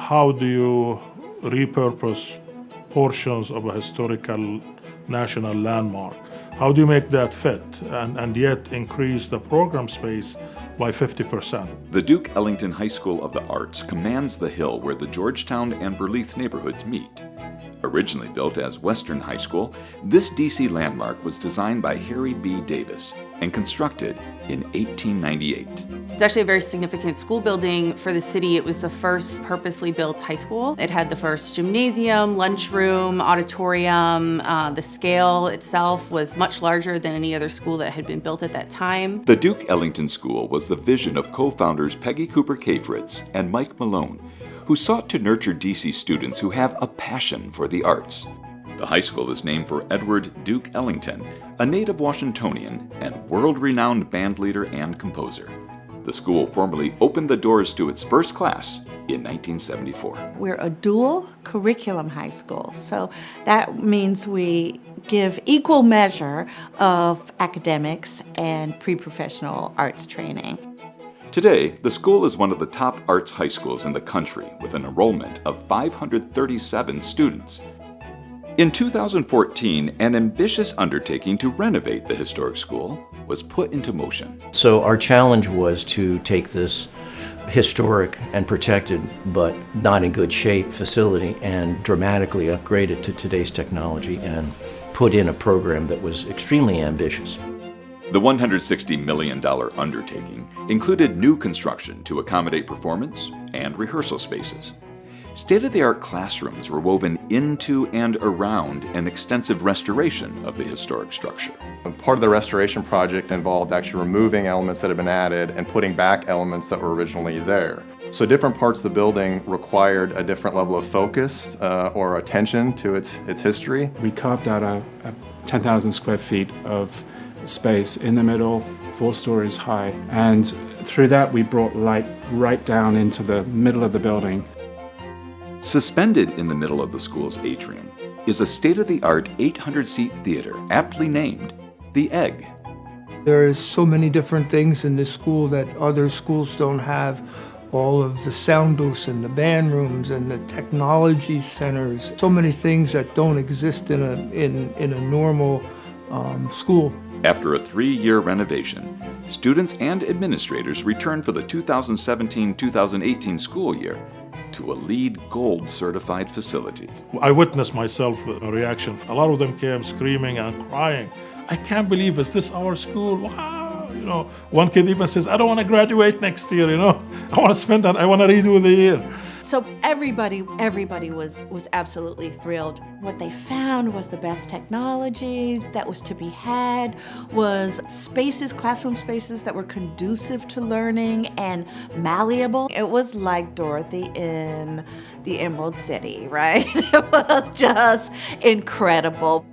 how do you repurpose portions of a historical national landmark? How do you make that fit and yet increase the program space by 50%? The Duke Ellington High School of the Arts commands the hill where the Georgetown and Burleith neighborhoods meet. Originally built as Western High School, this DC landmark was designed by Harry B. Davis and constructed in 1898. It's actually a very significant school building for the city. It was the first purposely built high school. It had the first gymnasium, lunchroom, auditorium. The scale itself was much larger than any other school that had been built at that time. The Duke Ellington School was the vision of co-founders Peggy Cooper Kafritz and Mike Malone, who sought to nurture DC students who have a passion for the arts. The high school is named for Edward Duke Ellington, a native Washingtonian and world-renowned bandleader and composer. The school formally opened the doors to its first class in 1974. We're a dual curriculum high school, so that means we give equal measure of academics and pre-professional arts training. Today, the school is one of the top arts high schools in the country with an enrollment of 537 students. In 2014, an ambitious undertaking to renovate the historic school was put into motion. So our challenge was to take this historic and protected but not in good shape facility and dramatically upgrade it to today's technology and put in a program that was extremely ambitious. The $160 million undertaking included new construction to accommodate performance and rehearsal spaces. State-of-the-art classrooms were woven into and around an extensive restoration of the historic structure. Part of the restoration project involved actually removing elements that had been added and putting back elements that were originally there. So different parts of the building required a different level of focus or attention to its history. We carved out a 10,000 square feet of space in the middle, 4 stories high, and through that we brought light right down into the middle of the building. Suspended in the middle of the school's atrium is a state-of-the-art 800-seat theater aptly named The Egg. There is so many different things in this school that other schools don't have. All of the sound booths and the band rooms and the technology centers. So many things that don't exist in a normal school. After a 3-year renovation, students and administrators returned for the 2017-2018 school year to a LEED Gold certified facility. I witnessed myself a reaction. A lot of them came screaming and crying. I can't believe, is this our school? Wow! You know, one kid even says, I don't want to graduate next year, you know. I want to spend that, I want to redo the year. So everybody was absolutely thrilled. What they found was the best technology that was to be had, was spaces, classroom spaces that were conducive to learning and malleable. It was like Dorothy in the Emerald City, right? It was just incredible.